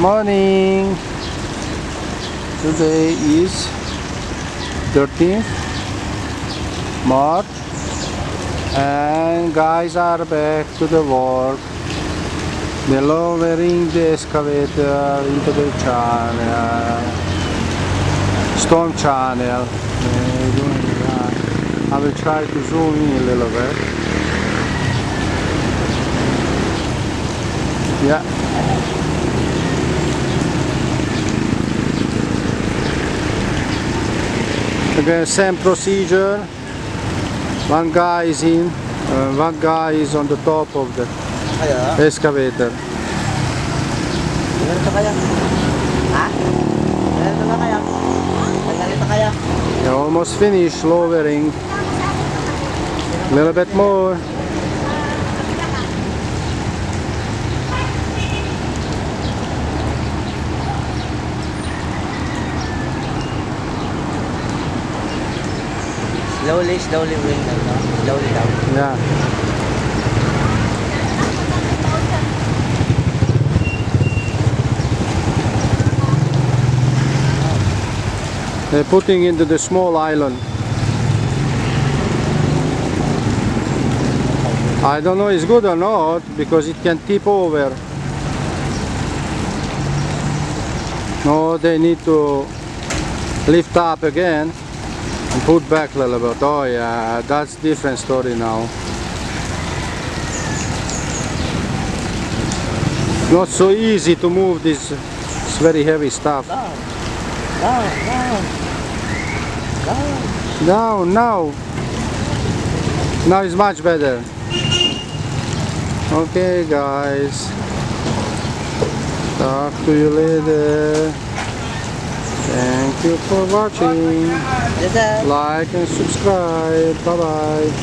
morning. Today is 13th March and guys are back to the work. They're lowering the excavator into the channel, storm channel. I will try to zoom in a little bit. Yeah. Again, same procedure. One guy is in, one guy is on the top of the excavator. You're almost finished lowering. A little bit more. Slowly bring them down. Slowly down. Yeah. They're putting into the small island. I don't know if it's good or not because it can tip over. No, they need to lift up again and put back a little bit. Oh yeah, that's different story now. Not so easy to move this very heavy stuff. Down, now. Now it's much better. Okay guys, talk to you later. Thank you for watching. Like and subscribe. Bye bye.